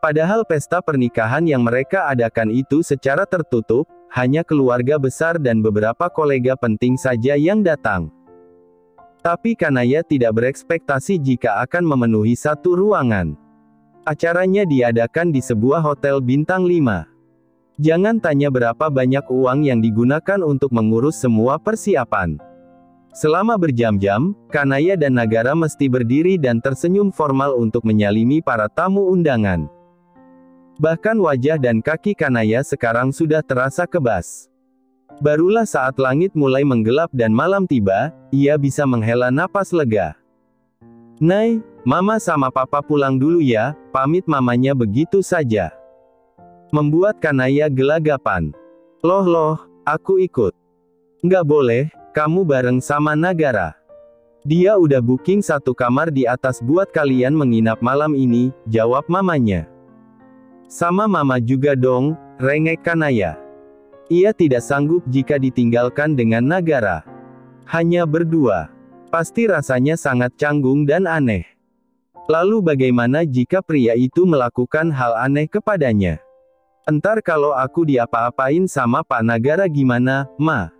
Padahal pesta pernikahan yang mereka adakan itu secara tertutup, hanya keluarga besar dan beberapa kolega penting saja yang datang. Tapi Kanaya tidak berekspektasi jika akan memenuhi satu ruangan. Acaranya diadakan di sebuah hotel bintang 5. Jangan tanya berapa banyak uang yang digunakan untuk mengurus semua persiapan. Selama berjam-jam, Kanaya dan Nagara mesti berdiri dan tersenyum formal untuk menyalimi para tamu undangan. Bahkan wajah dan kaki Kanaya sekarang sudah terasa kebas. Barulah saat langit mulai menggelap dan malam tiba, ia bisa menghela napas lega. "Nay, Mama sama Papa pulang dulu ya," pamit mamanya begitu saja. Membuat Kanaya gelagapan. Loh, aku ikut." "Nggak boleh, kamu bareng sama Nagara. Dia udah booking satu kamar di atas buat kalian menginap malam ini," jawab mamanya. "Sama Mama juga dong," rengek Kanaya. Ia tidak sanggup jika ditinggalkan dengan Nagara. Hanya berdua. Pasti rasanya sangat canggung dan aneh. Lalu bagaimana jika pria itu melakukan hal aneh kepadanya? "Entar kalau aku diapa-apain sama Pak Nagara gimana, Ma?"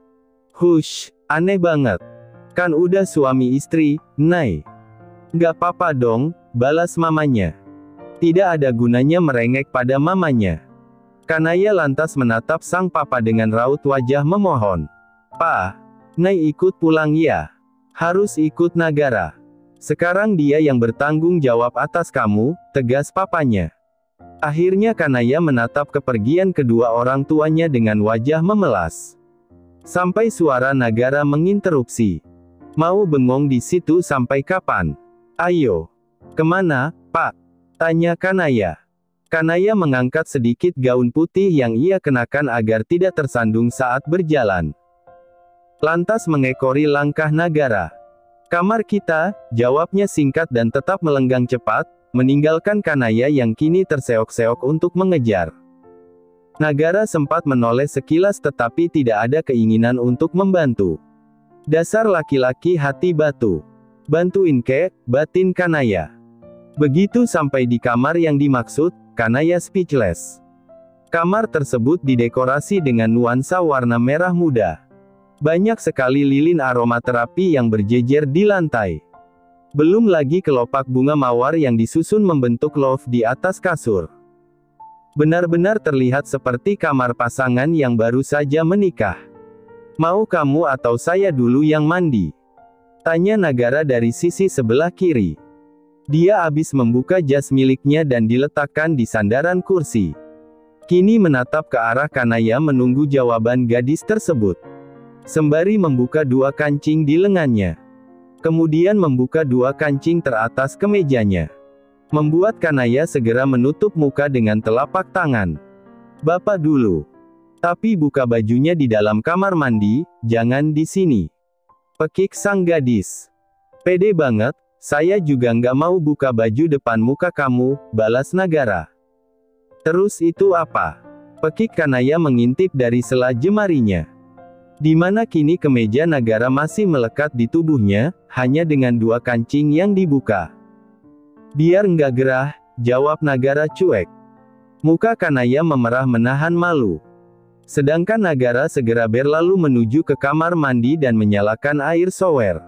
"Hush, aneh banget. Kan udah suami istri, Nay." "Nggak apa-apa dong," balas mamanya. Tidak ada gunanya merengek pada mamanya. Kanaya lantas menatap sang papa dengan raut wajah memohon. "Pa, Nay ikut pulang ya. Harus ikut Nagara. Sekarang dia yang bertanggung jawab atas kamu," tegas papanya. Akhirnya Kanaya menatap kepergian kedua orang tuanya dengan wajah memelas. Sampai suara Nagara menginterupsi. "Mau bengong di situ sampai kapan? Ayo." "Kemana, Pak?" tanya Kanaya. Kanaya mengangkat sedikit gaun putih yang ia kenakan agar tidak tersandung saat berjalan. Lantas mengekori langkah Nagara. "Kamar kita," jawabnya singkat dan tetap melenggang cepat, meninggalkan Kanaya yang kini terseok-seok untuk mengejar. Nagara sempat menoleh sekilas tetapi tidak ada keinginan untuk membantu. "Dasar laki-laki hati batu. Bantuin kek," batin Kanaya. Begitu sampai di kamar yang dimaksud, Kanaya speechless. Kamar tersebut didekorasi dengan nuansa warna merah muda. Banyak sekali lilin aromaterapi yang berjejer di lantai. Belum lagi kelopak bunga mawar yang disusun membentuk love di atas kasur. Benar-benar terlihat seperti kamar pasangan yang baru saja menikah. "Mau kamu atau saya dulu yang mandi?" tanya Nagara dari sisi sebelah kiri. Dia habis membuka jas miliknya dan diletakkan di sandaran kursi. Kini menatap ke arah Kanaya menunggu jawaban gadis tersebut. Sembari membuka dua kancing di lengannya. Kemudian membuka dua kancing teratas kemejanya. Membuat Kanaya segera menutup muka dengan telapak tangan. "Bapak dulu. Tapi buka bajunya di dalam kamar mandi, jangan di sini," pekik sang gadis. "Pede banget. Saya juga nggak mau buka baju depan muka kamu," balas Nagara. "Terus itu apa?" pekik Kanaya mengintip dari sela jemarinya. Di mana kini kemeja Nagara masih melekat di tubuhnya, hanya dengan dua kancing yang dibuka. "Biar nggak gerah," jawab Nagara cuek. Muka Kanaya memerah menahan malu. Sedangkan Nagara segera berlalu menuju ke kamar mandi dan menyalakan air shower.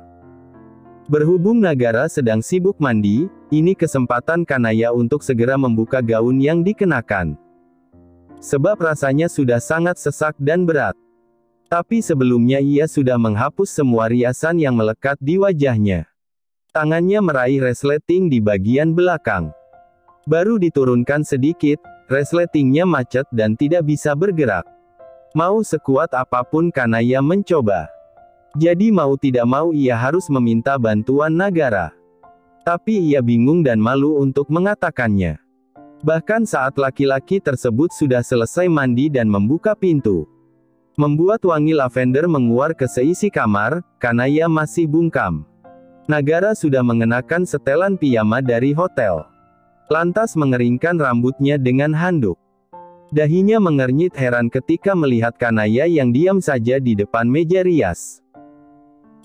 Berhubung Nagara sedang sibuk mandi, ini kesempatan Kanaya untuk segera membuka gaun yang dikenakan. Sebab rasanya sudah sangat sesak dan berat. Tapi sebelumnya ia sudah menghapus semua riasan yang melekat di wajahnya. Tangannya meraih resleting di bagian belakang. Baru diturunkan sedikit, resletingnya macet dan tidak bisa bergerak. Mau sekuat apapun Kanaya mencoba. Jadi mau tidak mau ia harus meminta bantuan Nagara. Tapi ia bingung dan malu untuk mengatakannya. Bahkan saat laki-laki tersebut sudah selesai mandi dan membuka pintu. Membuat wangi lavender menguar ke seisi kamar, Kanaya masih bungkam. Nagara sudah mengenakan setelan piyama dari hotel. Lantas mengeringkan rambutnya dengan handuk. Dahinya mengernyit heran ketika melihat Kanaya yang diam saja di depan meja rias.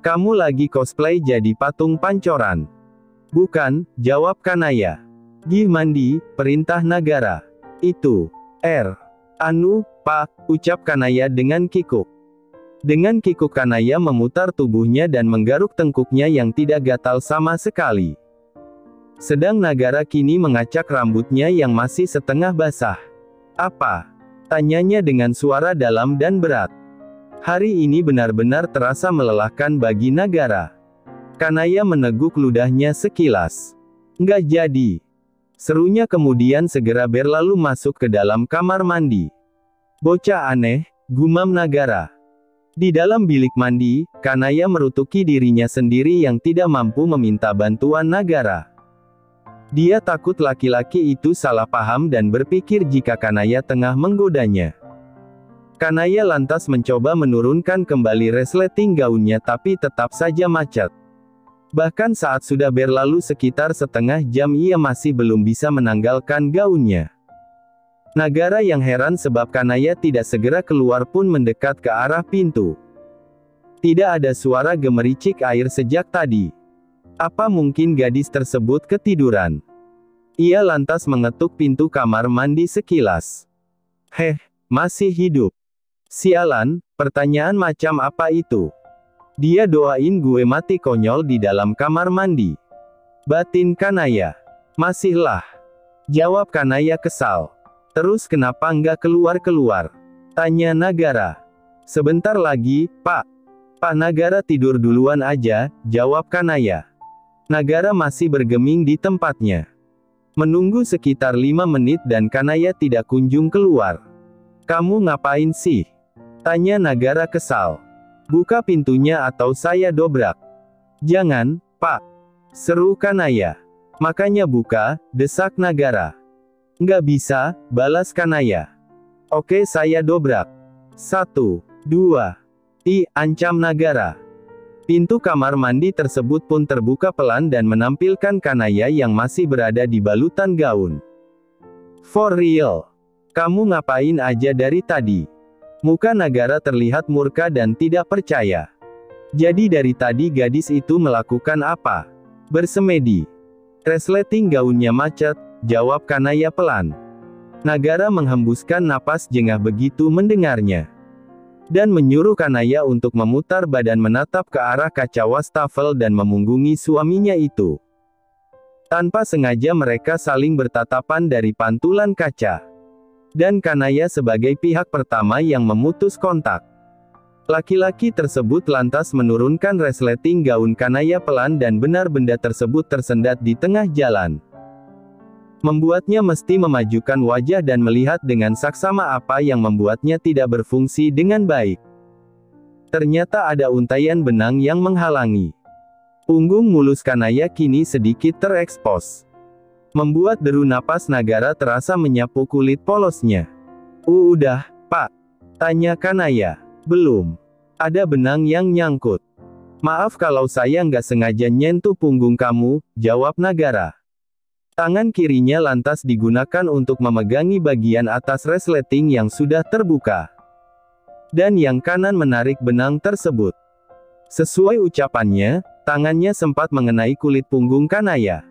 "Kamu lagi cosplay jadi patung pancoran?" "Bukan," jawab Kanaya. Gih mandi, perintah Nagara. Itu. Anu, Pak, ucap Kanaya dengan kikuk. Dengan kikuk Kanaya memutar tubuhnya dan menggaruk tengkuknya yang tidak gatal sama sekali. Sedang Nagara kini mengacak rambutnya yang masih setengah basah. Apa? Tanyanya dengan suara dalam dan berat. Hari ini benar-benar terasa melelahkan bagi Nagara. Kanaya meneguk ludahnya sekilas. Nggak jadi. Serunya kemudian segera berlalu masuk ke dalam kamar mandi. Bocah aneh, gumam Nagara. Di dalam bilik mandi, Kanaya merutuki dirinya sendiri yang tidak mampu meminta bantuan Nagara. Dia takut laki-laki itu salah paham dan berpikir jika Kanaya tengah menggodanya. Kanaya lantas mencoba menurunkan kembali resleting gaunnya tapi tetap saja macet. Bahkan saat sudah berlalu sekitar setengah jam ia masih belum bisa menanggalkan gaunnya. Nagara yang heran sebab Kanaya tidak segera keluar pun mendekat ke arah pintu. Tidak ada suara gemericik air sejak tadi. Apa mungkin gadis tersebut ketiduran? Ia lantas mengetuk pintu kamar mandi sekilas. Masih hidup. Sialan, pertanyaan macam apa itu? Dia doain gue mati konyol di dalam kamar mandi. Batin Kanaya. Masihlah. Jawab Kanaya kesal. Terus kenapa nggak keluar-keluar? Tanya Nagara. Sebentar lagi, Pak. Pak Nagara tidur duluan aja, jawab Kanaya. Nagara masih bergeming di tempatnya. Menunggu sekitar 5 menit dan Kanaya tidak kunjung keluar. Kamu ngapain sih? Tanya Nagara kesal. Buka pintunya atau saya dobrak. Jangan, Pak. Seru Kanaya. Makanya buka, desak Nagara. Nggak bisa, balas Kanaya. Oke saya dobrak. 1, 2. Ancam Nagara. Pintu kamar mandi tersebut pun terbuka pelan dan menampilkan Kanaya yang masih berada di balutan gaun. For real? Kamu ngapain aja dari tadi? Muka Nagara terlihat murka dan tidak percaya. Jadi dari tadi gadis itu melakukan apa? Bersemedi. Resleting gaunnya macet, jawab Kanaya pelan. Nagara menghembuskan napas jengah begitu mendengarnya. Dan menyuruh Kanaya untuk memutar badan menatap ke arah kaca wastafel dan memunggungi suaminya itu. Tanpa sengaja mereka saling bertatapan dari pantulan kaca. Dan Kanaya sebagai pihak pertama yang memutus kontak. Laki-laki tersebut lantas menurunkan resleting gaun Kanaya pelan dan benar benda tersebut tersendat di tengah jalan. Membuatnya mesti memajukan wajah dan melihat dengan saksama apa yang membuatnya tidak berfungsi dengan baik. Ternyata ada untaian benang yang menghalangi. Punggung mulus Kanaya kini sedikit terekspos. Membuat deru napas Nagara terasa menyapu kulit polosnya. Udah, Pak? Tanya Kanaya. Belum. Ada benang yang nyangkut. Maaf kalau saya nggak sengaja nyentuh punggung kamu, jawab Nagara. Tangan kirinya lantas digunakan untuk memegangi bagian atas resleting yang sudah terbuka. Dan yang kanan menarik benang tersebut. Sesuai ucapannya, tangannya sempat mengenai kulit punggung Kanaya.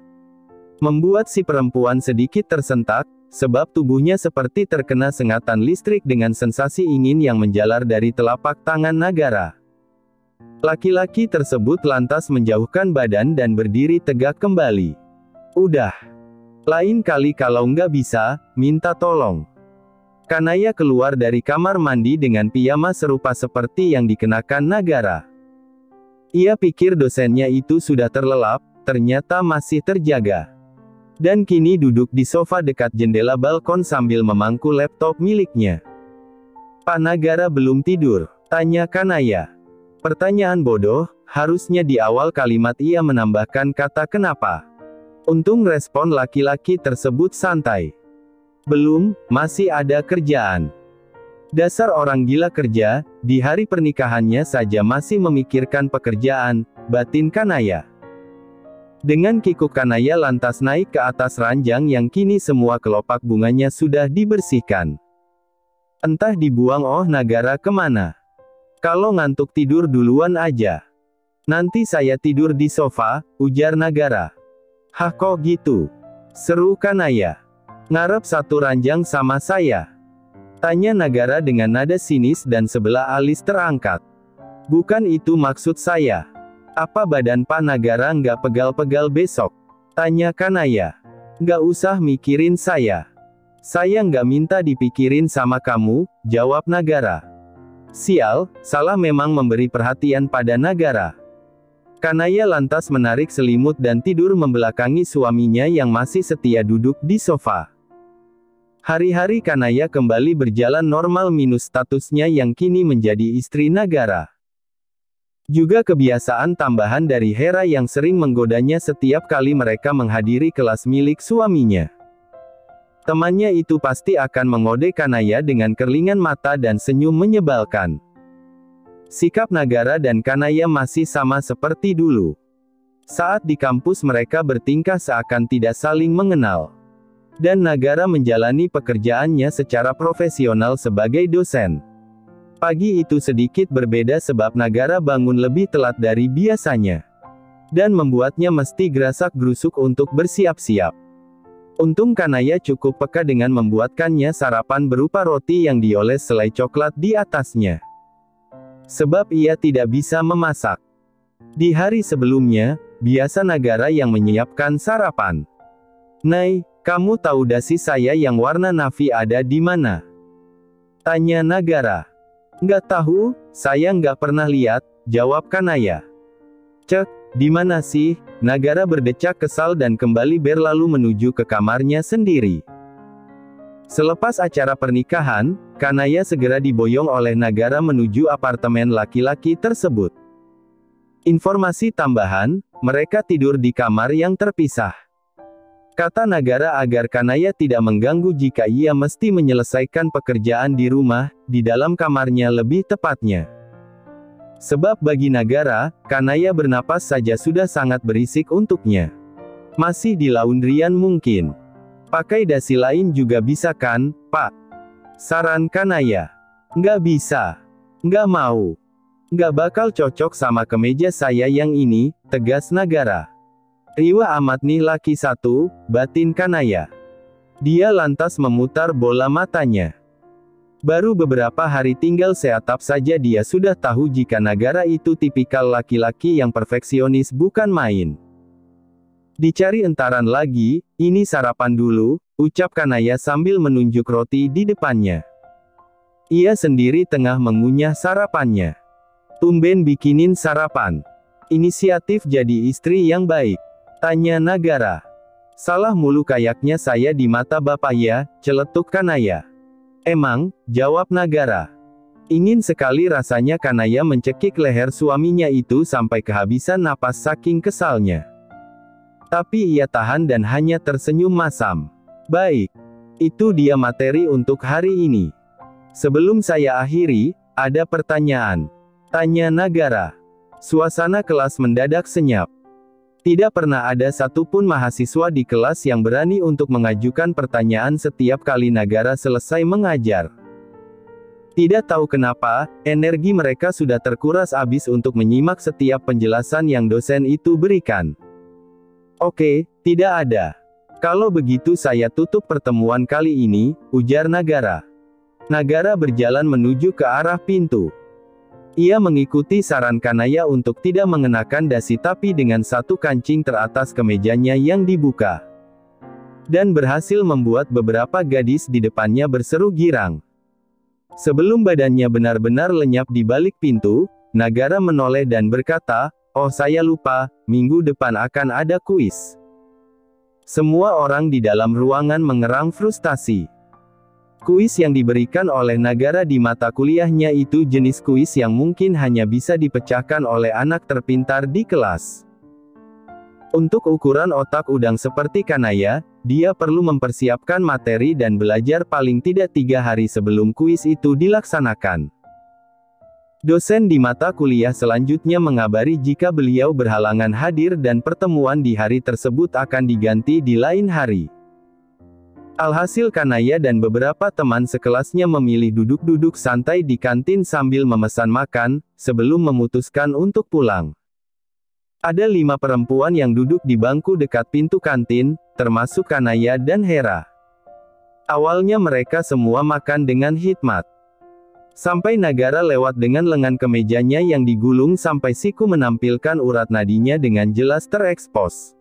Membuat si perempuan sedikit tersentak, sebab tubuhnya seperti terkena sengatan listrik dengan sensasi ingin yang menjalar dari telapak tangan Nagara. Laki-laki tersebut lantas menjauhkan badan dan berdiri tegak kembali. Udah. Lain kali kalau nggak bisa, minta tolong. Kanaya keluar dari kamar mandi dengan piyama serupa seperti yang dikenakan Nagara. Ia pikir dosennya itu sudah terlelap, ternyata masih terjaga. Dan kini duduk di sofa dekat jendela balkon sambil memangku laptop miliknya. Pak Nagara belum tidur? Tanya Kanaya. Pertanyaan bodoh, harusnya di awal kalimat ia menambahkan kata kenapa. Untung respon laki-laki tersebut santai. Belum, masih ada kerjaan. Dasar orang gila kerja, di hari pernikahannya saja masih memikirkan pekerjaan, batin Kanaya. Dengan kikuk Kanaya lantas naik ke atas ranjang yang kini semua kelopak bunganya sudah dibersihkan. Entah dibuang Nagara kemana. Kalau ngantuk tidur duluan aja. Nanti saya tidur di sofa, ujar Nagara. Hah kok gitu? Seru Kanaya. Ngarep satu ranjang sama saya? Tanya Nagara dengan nada sinis dan sebelah alis terangkat. Bukan itu maksud saya. Apa badan Pak Nagara nggak pegal-pegal besok? Tanya Kanaya. Nggak usah mikirin saya. Saya nggak minta dipikirin sama kamu, jawab Nagara. Sial, salah memang memberi perhatian pada Nagara. Kanaya lantas menarik selimut dan tidur membelakangi suaminya yang masih setia duduk di sofa. Hari-hari Kanaya kembali berjalan normal minus statusnya yang kini menjadi istri Nagara. Juga kebiasaan tambahan dari Hera yang sering menggodanya setiap kali mereka menghadiri kelas milik suaminya. Temannya itu pasti akan mengode Kanaya dengan kerlingan mata dan senyum menyebalkan. Sikap Nagara dan Kanaya masih sama seperti dulu. Saat di kampus mereka bertingkah seakan tidak saling mengenal. Dan Nagara menjalani pekerjaannya secara profesional sebagai dosen. Pagi itu sedikit berbeda sebab Nagara bangun lebih telat dari biasanya. Dan membuatnya mesti gerasak-gerusuk untuk bersiap-siap. Untung Kanaya cukup peka dengan membuatkannya sarapan berupa roti yang dioles selai coklat di atasnya. Sebab ia tidak bisa memasak. Di hari sebelumnya, biasa Nagara yang menyiapkan sarapan. Nay, kamu tahu dasi saya yang warna navy ada di mana? Tanya Nagara. Nggak tahu, saya nggak pernah lihat, jawab Kanaya. Cek, di mana sih? Nagara berdecak kesal dan kembali berlalu menuju ke kamarnya sendiri. Selepas acara pernikahan, Kanaya segera diboyong oleh Nagara menuju apartemen laki-laki tersebut. Informasi tambahan, mereka tidur di kamar yang terpisah. Kata Nagara agar Kanaya tidak mengganggu jika ia mesti menyelesaikan pekerjaan di rumah, di dalam kamarnya lebih tepatnya. Sebab bagi Nagara, Kanaya bernapas saja sudah sangat berisik untuknya. Masih di laundryan mungkin. Pakai dasi lain juga bisa kan, Pak? Saran Kanaya. Nggak bisa. Nggak mau. Nggak bakal cocok sama kemeja saya yang ini, tegas Nagara. Riwa amat nih laki satu, batin Kanaya. Dia lantas memutar bola matanya. Baru beberapa hari tinggal seatap saja dia sudah tahu jika Nagara itu tipikal laki-laki yang perfeksionis bukan main. Dicari entaran lagi, ini sarapan dulu, ucap Kanaya sambil menunjuk roti di depannya. Ia sendiri tengah mengunyah sarapannya. Tumben bikinin sarapan. Inisiatif jadi istri yang baik. Tanya Nagara. Salah mulu kayaknya saya di mata bapak ya, celetuk Kanaya. Emang, jawab Nagara. Ingin sekali rasanya Kanaya mencekik leher suaminya itu sampai kehabisan napas saking kesalnya. Tapi ia tahan dan hanya tersenyum masam. Baik. Itu dia materi untuk hari ini. Sebelum saya akhiri, ada pertanyaan. Tanya Nagara. Suasana kelas mendadak senyap. Tidak pernah ada satupun mahasiswa di kelas yang berani untuk mengajukan pertanyaan setiap kali Nagara selesai mengajar. Tidak tahu kenapa, energi mereka sudah terkuras habis untuk menyimak setiap penjelasan yang dosen itu berikan. Oke, tidak ada. Kalau begitu saya tutup pertemuan kali ini, ujar Nagara. Nagara berjalan menuju ke arah pintu. Ia mengikuti saran Kanaya untuk tidak mengenakan dasi tapi dengan satu kancing teratas kemejanya yang dibuka. Dan berhasil membuat beberapa gadis di depannya berseru girang. Sebelum badannya benar-benar lenyap di balik pintu, Nagara menoleh dan berkata, "Oh saya lupa, minggu depan akan ada kuis." Semua orang di dalam ruangan mengerang frustasi. Kuis yang diberikan oleh Nagara di mata kuliahnya itu jenis kuis yang mungkin hanya bisa dipecahkan oleh anak terpintar di kelas. Untuk ukuran otak udang seperti Kanaya, dia perlu mempersiapkan materi dan belajar paling tidak 3 hari sebelum kuis itu dilaksanakan. Dosen di mata kuliah selanjutnya mengabari jika beliau berhalangan hadir dan pertemuan di hari tersebut akan diganti di lain hari. Alhasil Kanaya dan beberapa teman sekelasnya memilih duduk-duduk santai di kantin sambil memesan makan, sebelum memutuskan untuk pulang. Ada 5 perempuan yang duduk di bangku dekat pintu kantin, termasuk Kanaya dan Hera. Awalnya mereka semua makan dengan hikmat. Sampai Nagara lewat dengan lengan kemejanya yang digulung sampai siku menampilkan urat nadinya dengan jelas terekspos.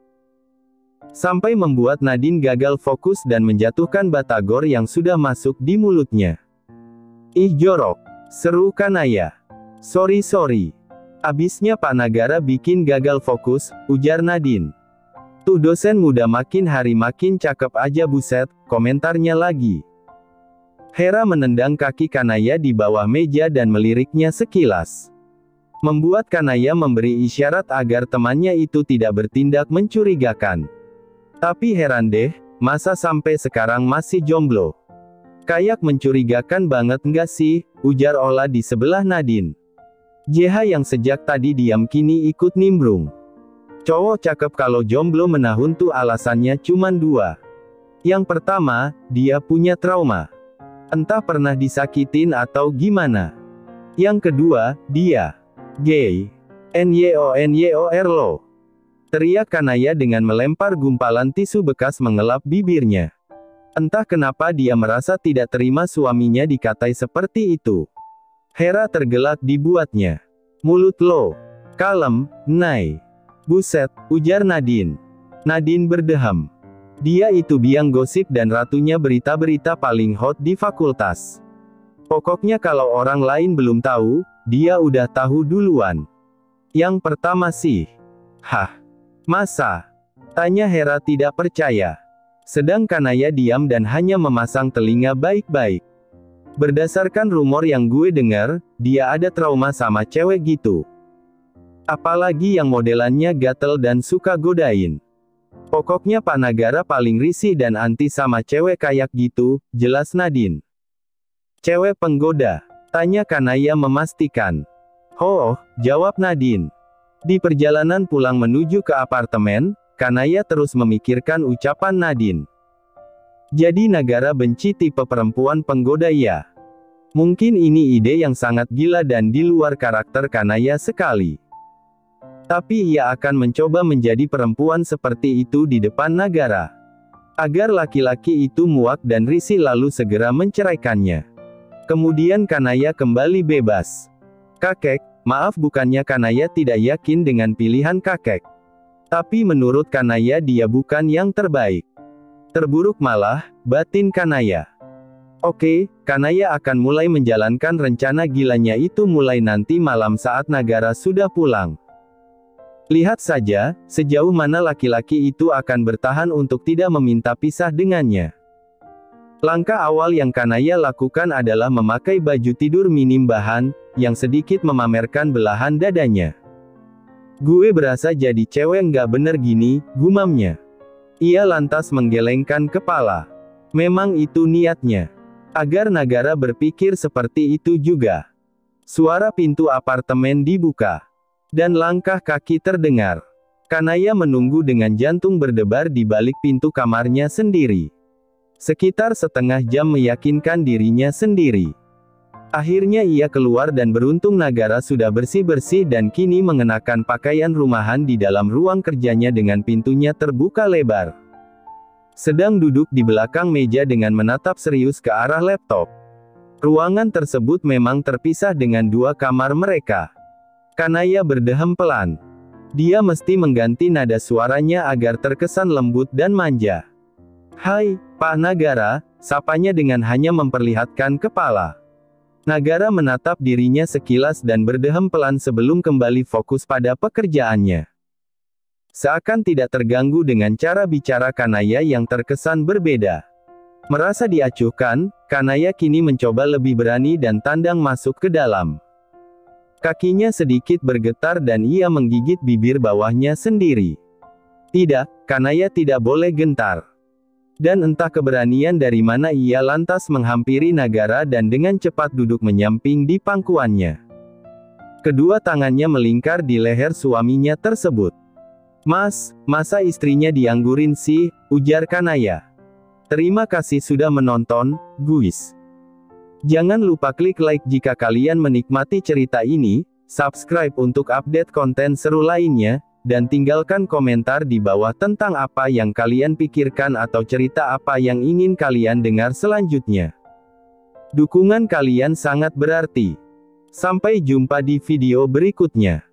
Sampai membuat Nadine gagal fokus dan menjatuhkan batagor yang sudah masuk di mulutnya. "Ih jorok," seru Kanaya. Sorry. Abisnya Pak Nagara bikin gagal fokus," ujar Nadine. "Tuh dosen muda makin hari makin cakep aja buset," komentarnya lagi. Hera menendang kaki Kanaya di bawah meja dan meliriknya sekilas. Membuat Kanaya memberi isyarat agar temannya itu tidak bertindak mencurigakan. "Tapi heran deh, masa sampai sekarang masih jomblo? Kayak mencurigakan banget nggak sih?" ujar Ola di sebelah Nadine. JH yang sejak tadi diam kini ikut nimbrung. "Cowok cakep kalau jomblo menahun tuh alasannya cuman 2. Yang pertama, dia punya trauma. Entah pernah disakitin atau gimana. Yang kedua, dia gay. NYOR lo," teriak Kanaya dengan melempar gumpalan tisu bekas mengelap bibirnya. Entah kenapa dia merasa tidak terima suaminya dikatai seperti itu. Hera tergelak dibuatnya. "Mulut lo kalem, Nay." "Buset," ujar Nadine. Nadine berdeham. Dia itu biang gosip dan ratunya berita-berita paling hot di fakultas. Pokoknya kalau orang lain belum tahu, dia udah tahu duluan. "Yang pertama sih." "Hah? Masa?" tanya Hera tidak percaya. Sedang Kanaya diam dan hanya memasang telinga baik-baik. "Berdasarkan rumor yang gue dengar, dia ada trauma sama cewek gitu. Apalagi yang modelannya gatel dan suka godain. Pokoknya Pak Nagara paling risih dan anti sama cewek kayak gitu," jelas Nadine. "Cewek penggoda?" tanya Kanaya memastikan. "Oh," jawab Nadine. Di perjalanan pulang menuju ke apartemen, Kanaya terus memikirkan ucapan Nadine. Jadi Nagara benci tipe perempuan penggoda ya? Mungkin ini ide yang sangat gila dan di luar karakter Kanaya sekali. Tapi ia akan mencoba menjadi perempuan seperti itu di depan Nagara. Agar laki-laki itu muak dan risih lalu segera menceraikannya. Kemudian Kanaya kembali bebas. "Kakek, maaf bukannya Kanaya tidak yakin dengan pilihan kakek. Tapi menurut Kanaya dia bukan yang terbaik. Terburuk malah," batin Kanaya. "Oke, Kanaya akan mulai menjalankan rencana gilanya itu mulai nanti malam saat Nagara sudah pulang. Lihat saja, sejauh mana laki-laki itu akan bertahan untuk tidak meminta pisah dengannya." Langkah awal yang Kanaya lakukan adalah memakai baju tidur minim bahan, yang sedikit memamerkan belahan dadanya. "Gue berasa jadi cewek nggak bener gini," gumamnya. Ia lantas menggelengkan kepala. Memang itu niatnya. Agar Nagara berpikir seperti itu juga. Suara pintu apartemen dibuka. Dan langkah kaki terdengar. Kanaya menunggu dengan jantung berdebar di balik pintu kamarnya sendiri. Sekitar setengah jam meyakinkan dirinya sendiri. Akhirnya ia keluar dan beruntung Nagara sudah bersih-bersih dan kini mengenakan pakaian rumahan di dalam ruang kerjanya dengan pintunya terbuka lebar. Sedang duduk di belakang meja dengan menatap serius ke arah laptop. Ruangan tersebut memang terpisah dengan 2 kamar mereka. Kanaya berdeham pelan. Dia mesti mengganti nada suaranya agar terkesan lembut dan manja. "Hai, Pak Nagara," sapanya dengan hanya memperlihatkan kepala. Nagara menatap dirinya sekilas dan berdeham pelan sebelum kembali fokus pada pekerjaannya. Seakan tidak terganggu dengan cara bicara Kanaya yang terkesan berbeda. Merasa diacuhkan, Kanaya kini mencoba lebih berani dan tandang masuk ke dalam. Kakinya sedikit bergetar dan ia menggigit bibir bawahnya sendiri. Tidak, Kanaya tidak boleh gentar. Dan entah keberanian dari mana ia lantas menghampiri Nagara dan dengan cepat duduk menyamping di pangkuannya. Kedua tangannya melingkar di leher suaminya tersebut. "Mas, masa istrinya dianggurin sih?" ujar Kanaya. "Terima kasih sudah menonton, guys. Jangan lupa klik like jika kalian menikmati cerita ini, subscribe untuk update konten seru lainnya, Dan tinggalkan komentar di bawah tentang apa yang kalian pikirkan atau cerita apa yang ingin kalian dengar selanjutnya. Dukungan kalian sangat berarti. Sampai jumpa di video berikutnya.